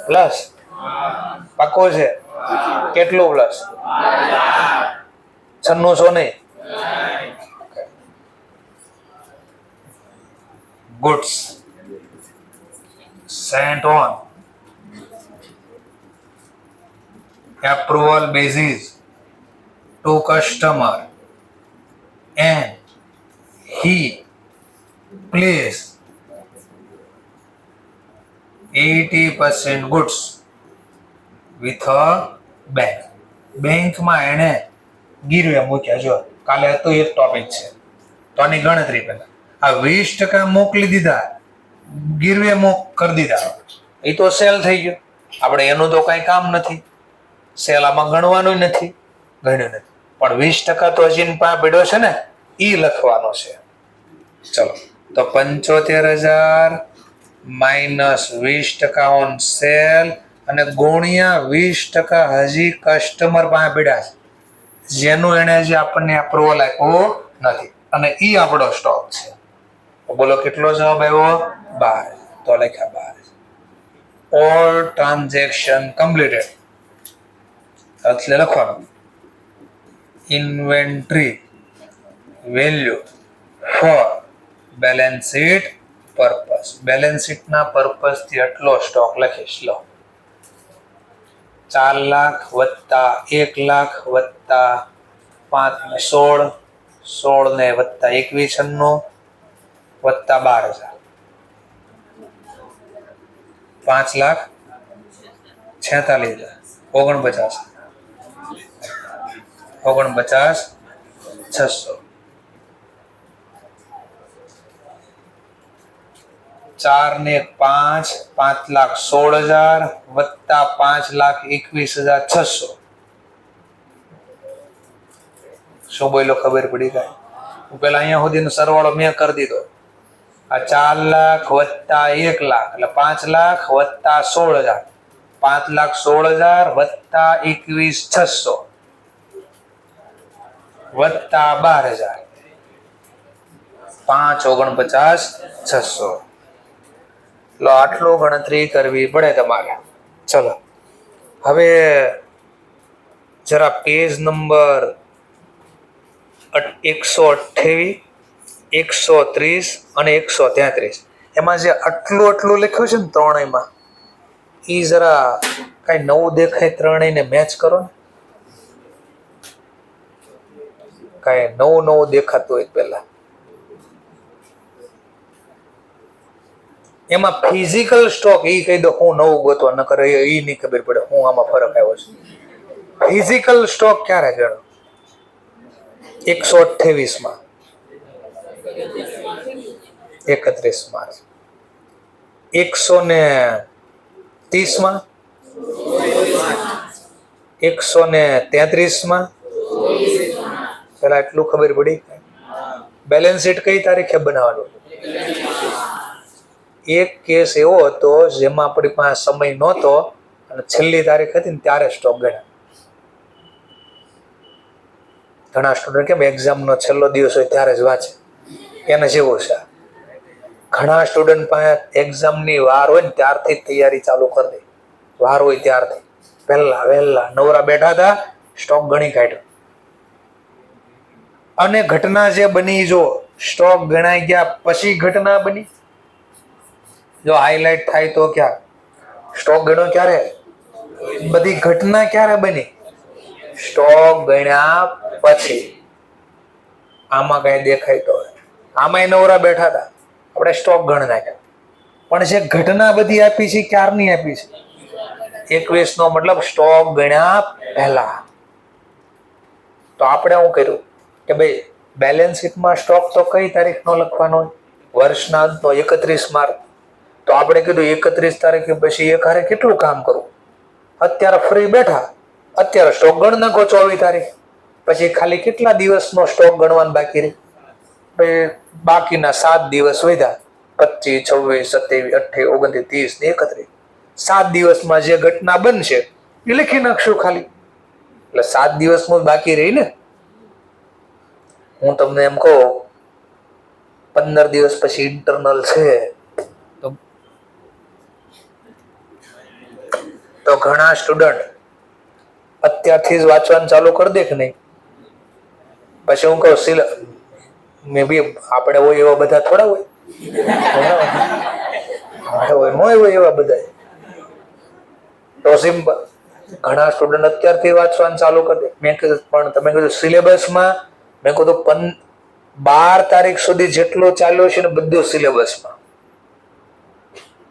પ્લસ? પાકો છે? કેટલું પ્લસ? 9600 નહીં. Goods sent on approval basis to customer and he placed 80% goods with a bank. બેંકમાં એને ગીરવે મૂક્યા. જો કાલે હતો એક ટોપિક છે તો આની ગણતરી પહેલા આ 20% મોકલી દીધા, ગીરવે કરી દીધા, એ તો સેલ થઈ ગયો. આપણે એનું તો કઈ કામ નથી, સેલ આમાં ગણવાનું નથી, ગણ્યું નથી, પણ 20% તો હજી પડ્યો છે ને, ઈ લખવાનો છે. ચલો તો 75,000 માઇનસ 20% ઓન સેલ અને ગુણ્યા 20% હજી કસ્ટમર પાસે પડ્યા છે, જેનું એને હજી આપણને અપ્રુવલ આપ્યું નથી, અને ઈ આપણો સ્ટોક છે. બોલો કેટલો જવાબ આવ્યો? 12. તો લખ્યા 12. All transaction completed. એટલે લખવાનું inventory value for balance sheet purpose. Balance sheet ના પર્પસ થી એટલો સ્ટોક લખીશ. લો 4 લાખ વત્તા 1 લાખ વત્તા 5 16 16 ને વત્તા 21 વત્તા 12,000 5,46,000 49,600 4 ને 5 5,16,000 વત્તા 5,21,600. શું બોલ્યો ખબર પડી? કાંઈ હું પેલા અહીંયા સુધીનો સરવાળો મેં કરી દીધો. આ 4 લાખ વત્તા 1 લાખ એટલે 5 લાખ વત્તા 16,000, 5,16,000 વત્તા 21,600 વત્તા 12,000, 5,49,600. આટલું ગણતરી કરવી પડે તમારે. ચલો હવે જરા પેજ નંબર 128, 130 અને 133 એમાં જે આટલું લખ્યું છે ને ત્રણેયમાં, એ જરા કઈ નવું દેખાય ત્રણેયને મેચ કરો ને. કઈ નવું દેખાતું હોય પેલા. એમાં ફિઝિકલ સ્ટોક એ કહી દો, હું નવું ગોતવા ન કરે એ નહીં ખબર પડે હું આમાં ફરક આવ્યો છે. ફિઝિકલ સ્ટોક ક્યારે ગણો? 128 માં, 31 માર્ચ, 130 માં, 133 માં. પેલા એટલું ખબર પડી. બેલેન્સ શીટ કઈ તારીખે બનાવવાનું? એક કેસ એવો હતો જેમાં આપણી પાસે સમય નહોતો અને છેલ્લી તારીખ હતી ને ત્યારે સ્ટોક ગણ્યા. ઘણા સ્ટુડન્ટ કેમ એક્ઝામનો છેલ્લો દિવસ હોય ત્યારે જ વાંચે, એને જેવું છે. ઘણા સ્ટુડન્ટ પાસે એક્ઝામની વાર હોય ને ત્યારથી તૈયારી ચાલુ કરી દે. વાર હોય ત્યારથી વહેલા નવરા બેઠા હતા, સ્ટોક ગણી કાઢ્યો. અને ઘટના જે બની, જો સ્ટોક ગણાઈ ગયા પછી ઘટના બની, જો હાઈલાઈટ થાય તો ક્યાં સ્ટોક ગણ્યો ક્યારે, બધી ઘટના ક્યારે બની? સ્ટોક ગણ્યા પછી. આમાં કઈ દેખાય તો આમાં નવરા બેઠા હતા, આપણે સ્ટોક ગણ નાખ્યા, પણ જે ઘટના બધી આપી છે ક્યારની આપી છે? 21 નો મતલબ સ્ટોક ગણ્યા પહેલા. તો આપણે શું કર્યું કે ભાઈ બેલેન્સ શીટમાં સ્ટોક તો કઈ તારીખનો લખવાનો હોય? વર્ષના અંતનો 31 માર્ચ. તો આપણે કીધું 31 તારીખે પછી એક હારે કેટલું કામ કરવું? અત્યારે ફ્રી બેઠા, અત્યારે સ્ટોક ગણ નાખો 24 તારીખ, પછી ખાલી કેટલા દિવસનો સ્ટોક ગણવાનું બાકી રહે? બાકીના 7 દિવસ વધ્યા, 25, 26, 27, 28, 29, 30 ને 31. 7 દિવસમાં જે ઘટના બનશે એ લખી નાખશું ખાલી, એટલે 7 દિવસનું બાકી રહી ને. હું તમને એમ કહું 15 દિવસ પછી ઇન્ટરનલ છે, તો ઘણા સ્ટુડન્ટ અત્યારથી જ વાંચવાનું ચાલુ કરી દે કે નહીં? પછી હું કહું મે બી આપણે હોય એવા બધા થોડા હોય, હોય એવા બધા. તો સિમ્પલ, ઘણા સ્ટુડન્ટ અત્યારથી વાંચવાનું ચાલુ કરી દે. મેં કીધું પણ તમે કીધું સિલેબસમાં, મેં કીધું 12 તારીખ સુધી જેટલું ચાલ્યું છે ને બધું સિલેબસમાં.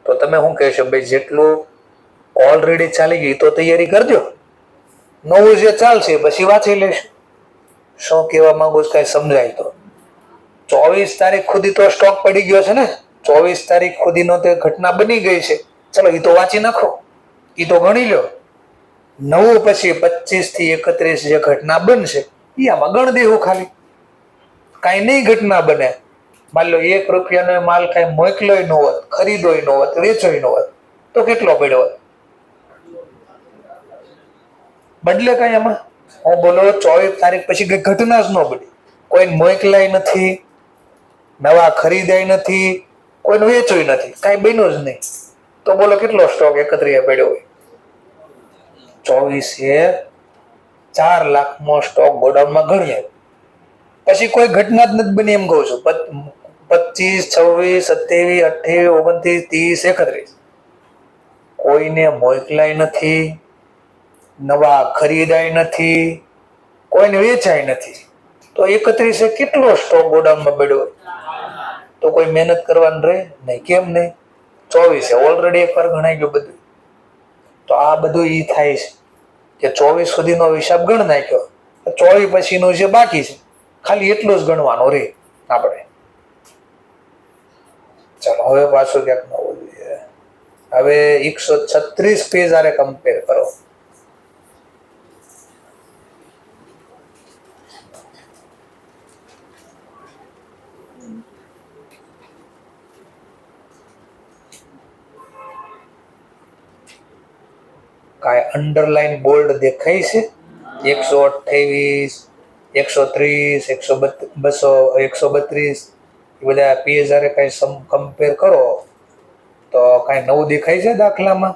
તો તમે શું કહેશો ભાઈ, જેટલું ઓલરેડી ચાલી ગઈ તો તૈયારી કરજો, નવું જે ચાલશે પછી વાંચી લેશું. શું કહેવા માંગુ છું કઈ સમજાય તો? 24 તારીખ સુધી તો સ્ટોક પડી ગયો છે ને, 24 તારીખ સુધીનો તે ઘટના બની ગઈ છે, ચલો એ તો વાંચી નાખો, એ તો ગણી લો. નવું પછી 25 થી 31 જે ઘટના બનશે એ આમાં ગણ દેવું ખાલી. કાંઈ નહીં ઘટના બને, માન લો 1 રૂપિયાનો માલ કાંઈ મોકલોય ન હોત, ખરીદોય ન હોત, વેચોય ન હોત, તો કેટલો પડ્યો હોત? બદલે કઈ એમાં? હું બોલો 24 તારીખ પછી કઈ ઘટના જ ન બની, કોઈને મોકલાય નથી, નવા ખરીદાય નથી, કોઈને વેચોય નથી, કાંઈ બન્યું જ નહીં, તો બોલો કેટલો સ્ટોક 31 પડ્યો હોય? 24 4 લાખનો સ્ટોક ગોડાઉનમાં ગણી આવ્યો. પછી કોઈ ઘટના જ નથી બની એમ કહું છું. 25, 26, 27, 28, 29, 30, 31 કોઈને મોકલાય નથી, નવા ખરીદાય નથી, કોઈને વેચાય નથી, તો 31 કેટલો સ્ટોક ગોડાઉનમાં પડ્યો હોય? તો કોઈ મહેનત કરવાની રહે નહીં. કેમ નહીં? 24 ઓલરેડી એકવાર ગણાઈ ગયું બધું. તો આ બધું ઈ થાય છે કે 24 સુધીનો હિસાબ ગણ નાખ્યો, 24 પછીનું જે બાકી છે ખાલી એટલું જ ગણવાનું રે આપણે. ચાલો હવે પાછું ક્યાંક નવું જોઈએ. હવે 136 પેજ આરે કમ્પેર કરો. કાંઈ અંડરલાઈન બોલ્ડ દેખાય છે? 128, 130, 132 એ બધા પેજ આરે કાંઈ કમ્પેર કરો તો કાંઈ નવું દેખાય છે દાખલામાં?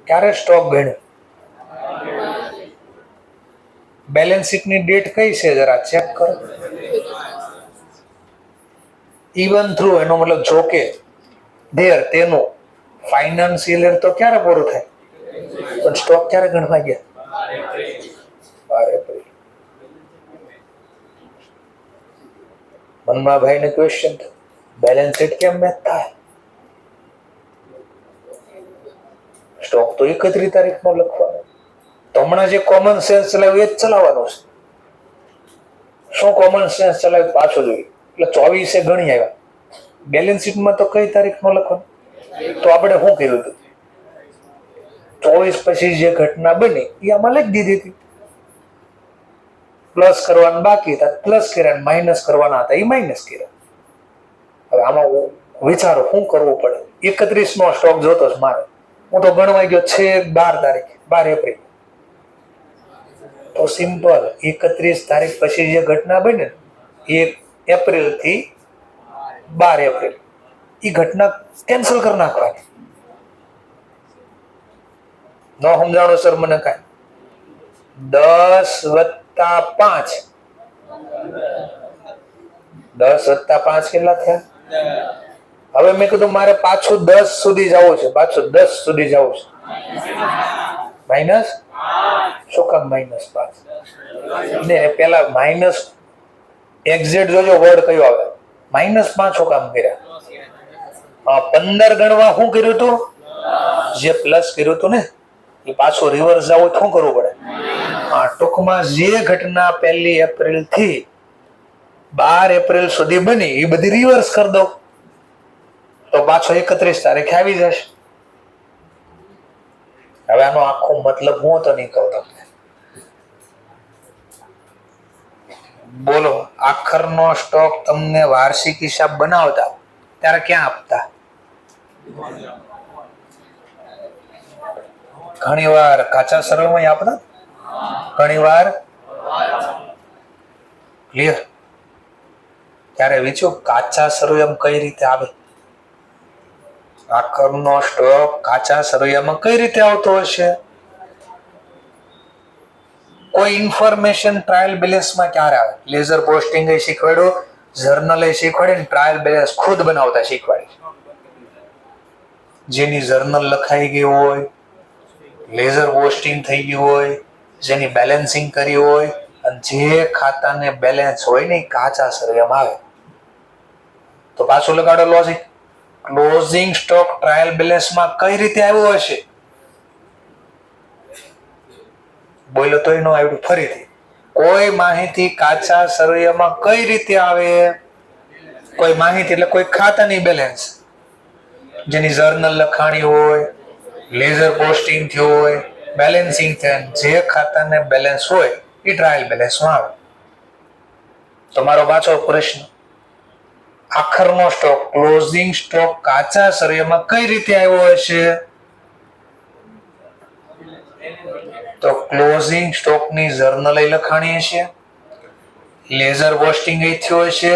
ક્યારે સ્ટોક ગણ્યો? બેલેન્સ શીટની ડેટ કઈ છે જરા ચેક કરો. ઇવન થ્રુ એનો મતલબ જો કે ધેર તેનું ફાઇનાન્સિયલ યર તો ક્યારે પૂરું થાય, પણ સ્ટોક ક્યારે ગણવા ગયા? 12 એપ્રિલ. મનમાં ભાઈને ક્વેશ્ચન, બેલેન્સ શીટ કેમ મેચ થાય? સ્ટોક તો 31 તારીખનો લખવાનો. તો હમણાં જે કોમન સેન્સ ચલાવ્યું એ જ ચલાવવાનું છે. શું કોમન સેન્સ ચલાવ્યું પાછું જોયું, એટલે 24 ગણી આવ્યા. બેલેન્સ શીટમાં તો કઈ તારીખનો લખવાનું? તો આપણે શું કર્યું હતું? 24 પછી જે ઘટના બની એ આમાં લખી દીધી હતી. પ્લસ કરવાનું બાકી હતા પ્લસ કર્યા, માઇનસ કરવાના હતા એ માઇનસ કર્યા. હવે આમાં વિચારો શું કરવું પડે? 31 નો સ્ટોક જોતો જ મારે, હું તો ગણવાઈ ગયો છે 12 તારીખ, 12 એપ્રિલ. તો સિમ્પલ, 31 તારીખ પછી જે ઘટના બને 1 એપ્રિલ થી 12 એપ્રિલ એ ઘટના કેન્સલ કરી નાખવાની. ન સમજાણો સર મને કાંઈ? 10 + 5, 10 + 5 કેટલા થયા? હવે મેં કીધું મારે પાછું 10 સુધી જવું છે, પાછું 10 સુધી જવું છે. માઇનસ? શું કામ -5? ને પેલા માઇનસ એક્ઝેક્ટ જોજો વર્ડ કયો આવે. -5 શું કામ કર્યા? 15 ગણવા શું કર્યું હતું? જે પ્લસ કર્યું હતું ને એ પાછું રિવર્સ જવું શું કરવું પડે? ટૂંકમાં જે ઘટના 1 એપ્રિલ થી 12 એપ્રિલ સુધી બની એ બધી રિવર્સ કરી દો તો પાછો 31 તારીખે આવી જશે. હવે આનો આખો મતલબ હું તો નહીં કહું તમને. બોલો, આખરનો સ્ટોક તમને વાર્ષિક હિસાબ બનાવતા ત્યારે ક્યાં આપતા? ઘણી વાર કાચા સરળમાં આપતા, ઘણી વાર ક્લિયર. ત્યારે વિચારો કાચા સરવૈયામાં કઈ રીતે આવે? આખરનો સ્ટોક કાચા સરવૈયામાં કઈ રીતે આવતો હશે? કોઈ ઇન્ફોર્મેશન ટ્રાયલ બેલેન્સમાં ક્યારે આવે? લેઝર પોસ્ટિંગ એ શીખવાડ્યું, જર્નલ એ શીખવાડ્યું, ટ્રાયલ બેલેન્સ ખુદ બનાવતા શીખવાડ્યું. જેની જર્નલ લખાઈ ગઈ હોય, લેઝર પોસ્ટિંગ થઈ ગયું હોય, જેની બેલેન્સિંગ કરી હોય, અને જે ખાતાને બેલેન્સ હોય ને કાચા સરવૈયામાં આવે. તો પાછું લગાડો લોજિક. ક્લોઝિંગ સ્ટોક ટ્રાયલ બેલેન્સમાં કઈ રીતે આવ્યો હશે? બોલો તોય ન આવ્યું. ફરીથી કોઈ માહિતી કાચા સરવૈયામાં કઈ રીતે આવે? કોઈ માહિતી એટલે કોઈ ખાતાની બેલેન્સ, જેની જર્નલ લખાણી હોય, લેઝર પોસ્ટિંગ થયું હોય, બેલેન્સિંગ થાય, જે ખાતાને બેલેન્સ હોય એ ટ્રાયલ બેલેન્સમાં આવે. તમારો પાછો પ્રશ્ન, આખરનો સ્ટોક ક્લોઝિંગ સ્ટોક કાચા સરવૈયામાં કઈ રીતે આવ્યો હશે? તો ક્લોઝિંગ સ્ટોકની જર્નલ લખાણી હશે, લેઝર પોસ્ટિંગ થયું હશે,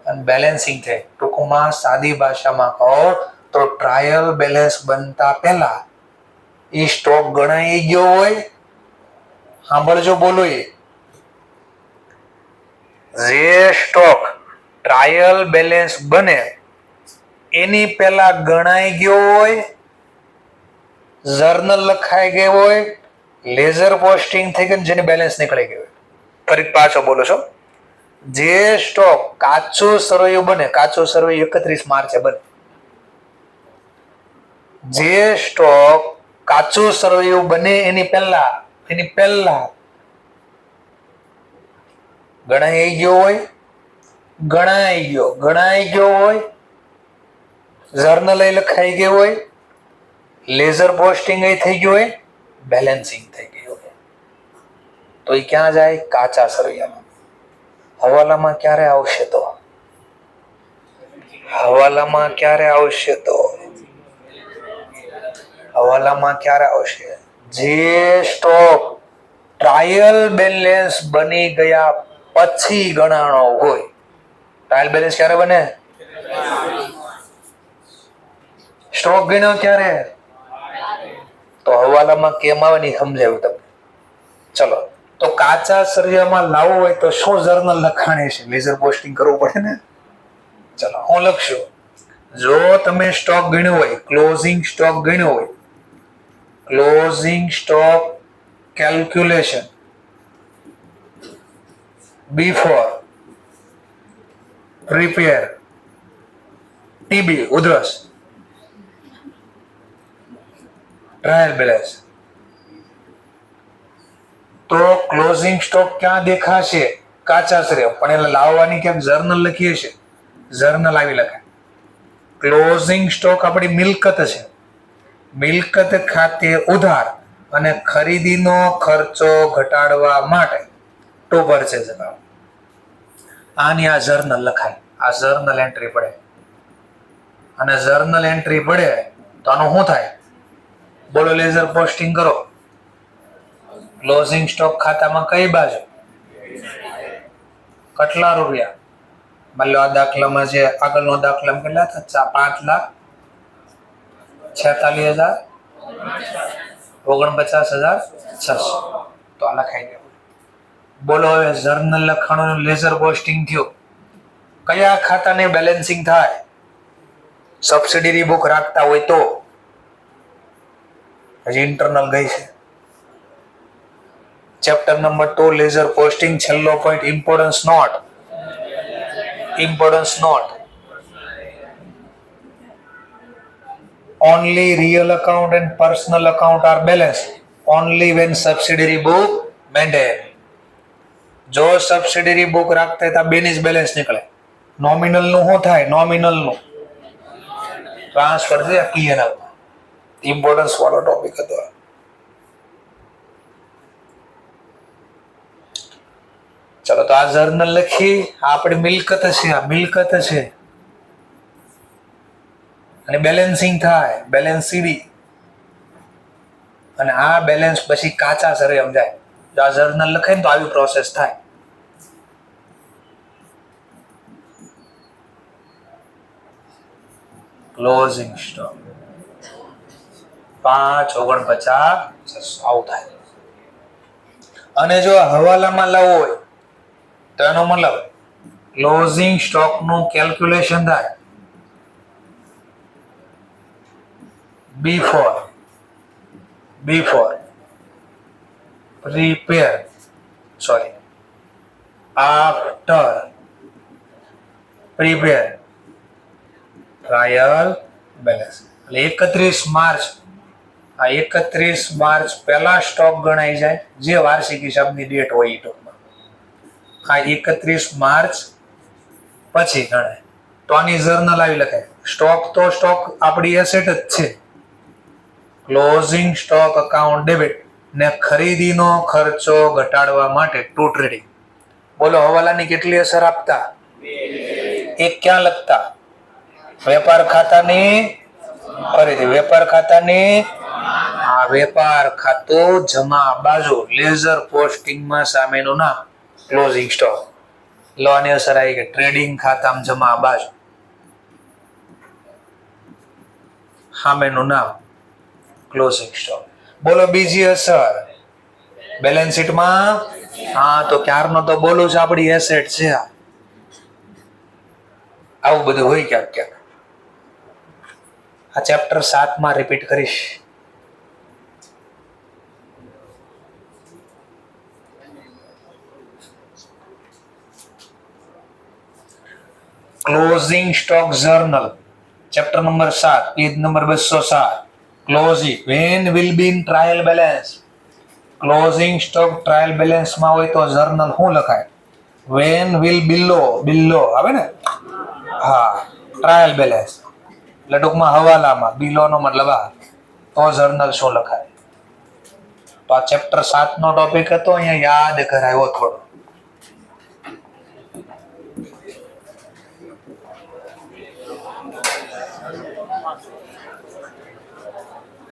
અને બેલેન્સિંગ થાય. ટૂંકમાં સાદી ભાષામાં કહો તો ટ્રાયલ બેલેન્સ બનતા પહેલા એ સ્ટોક ગણાઈ ગયો હોય. સાંભળજો, બોલો. જે સ્ટોક ટ્રાયલ બેલેન્સ બને એની પહેલા ગણાઈ ગયો હોય, જર્નલ લખાઈ ગઈ હોય, લેઝર પોસ્ટિંગ થઈ ગઈ, જેની બેલેન્સ નીકળી ગઈ હોય. ફરી પાછો બોલો છો. જે સ્ટોક કાચો સરવૈયો બને, કાચો સરવૈયો 31 માર્ચે બને, જે સ્ટોક કાચો સરવૈયો બને એની પહેલા ગણાઈ ગયો હોય, જર્નલ લખાઈ ગઈ હોય, લેઝર પોસ્ટિંગ થઈ ગયું હોય, બેલેન્સિંગ થઈ ગયું હોય, તો એ ક્યાં જાય? કાચા સરવૈયામાં. હવાલામાં ક્યારે આવશે? જે સ્ટોક ટ્રાયલ બેલેન્સ બની ગયા પછી ગણાણો હોય. ટ્રાયલ બેલેન્સ ક્યારે બને? સ્ટોક ગણ્યો ક્યારે? તો હવાલામાં કેમ આવે ને સમજાવ્યું તમને. ચલો, તો કાચા સરવૈયામાં લાવવું હોય તો શું જર્નલ લખાણી છે? લેઝર પોસ્ટિંગ કરવું પડે ને. ચલો, હું લખશું. જો તમે સ્ટોક ગણ્યો હોય, ક્લોઝિંગ સ્ટોક ગણ્યો હોય, closing stock calculation before prepare TB ઉધરસ ટ્રાયલ બેલેન્સ. તો ક્લોઝિંગ સ્ટોક ક્યાં દેખાશે? કાચા સરવૈયા. પણ એટલે લાવવાની ક્યાંક જર્નલ લખીએ છે, જર્નલ આવી લખાય. ક્લોઝિંગ સ્ટોક આપણી મિલકત છે. મિલકત ખાતે ઉધાર અને ખરીદીનો ખર્ચો ઘટાડવા માટે ટુ પરચેઝ અકાઉન્ટ. આની આ જર્નલ લખાય, આ જર્નલ એન્ટ્રી પડે. અને જર્નલ એન્ટ્રી પડે તો આનું શું થાય? બોલો, લેઝર પોસ્ટિંગ કરો. ક્લોઝિંગ સ્ટોક ખાતામાં કઈ બાજુ? કેટલા રૂપિયા? માની લો આ દાખલામાં છે, આગળનો દાખલામાં કેટલા હતા? 5,46,049,600. તો આ લખાઈ ગયું. બોલો, હવે જર્નલ લખાણું, લેઝર પોસ્ટિંગ થયું, કયા ખાતાને બેલેન્સિંગ થાય? સબસિડરી બુક રાખતા હોય તો. હજી ઇન્ટરનલ ગઈ છે. ચેપ્ટર નંબર 2 લેઝર પોસ્ટિંગ, છેલ્લો point importance note. Only real account and personal account are balanced only when subsidiary book maintained. જો સબસિડરી બુક રાખતા હોય તો બેની જ બેલેન્સ નીકળે. નોમિનલ નું શું થાય? નોમિનલ નું ટ્રાન્સફર છે P&L. ઇમ્પોર્ટન્સ વાળો ટોપિક હતો. ચલો, તો આ જર્નલ લખી. આપણી મિલકત છે, આ મિલકત છે, અને બેલેન્સિંગ થાય, બેલેન્સ સીડી. અને આ બેલેન્સ પછી કાચા સરવૈયામાં જાય. જો આ જર્નલ લખાય ને તો આવી પ્રોસેસ થાય. ક્લોઝિંગ સ્ટોક 549 આવું થાય. અને જો હવાલામાં લાવવો હોય તો એનો મતલબ ક્લોઝિંગ સ્ટોક નું કેલ્ક્યુલેશન થાય before prepare after prepare trial balance. એટલે 31 માર્ચ આ 31 માર્ચ પહેલા સ્ટોક ગણાઈ જાય જે વાર્ષિક હિસાબની ડેટ હોય એ ટૂંકમાં. આ 31 માર્ચ પછી ગણાય તો આની જર્નલ આવી લખાય. સ્ટોક તો સ્ટોક આપણી એસેટ જ છે. ક્લોઝિંગ સ્ટોક અકાઉન્ટ ડેબિટ ને ખરીદીનો ખર્ચો ઘટાડવા માટે ટુ ટ્રેડિંગ. બોલો હવાલાની કેટલી અસર આપતા? એક ક્યાં લખતા? વેપાર ખાતાની ખરીદી. વેપાર ખાતાની આ વેપાર ખાતું જમા બાજુ લેઝર પોસ્ટિંગમાં સામેનું નામ ક્લોઝિંગ સ્ટોક. લોની અસર આવી કે ટ્રેડિંગ ખાતામાં જમા બાજુ સામેનું નામ ક્લોઝિંગ સ્ટોક. બોલો બીજી અસર બેલેન્સ શીટમાં. હા તો ક્યારનો તો બોલું છે આપણી એસેટ છે. આવું બધું હોય ક્યાંક ક્યાંક. આ ચેપ્ટર 7 માં રિપીટ કરીશ. Closing stock journal chapter number 7 page number 207. Closing when will be in trial balance. Closing stock trial balance માં હોય તો જર્નલ શું લખાય? વેન વિલ બિલો આવે ને. હા ટ્રાયલ બેલેન્સ એટલે ટૂંકમાં હવાલામાં બિલો નો મતલબ આ તો જર્નલ શું લખાય. તો આ ચેપ્ટર 7 નો ટોપિક હતો. અહીંયા યાદ કરાયો થોડો.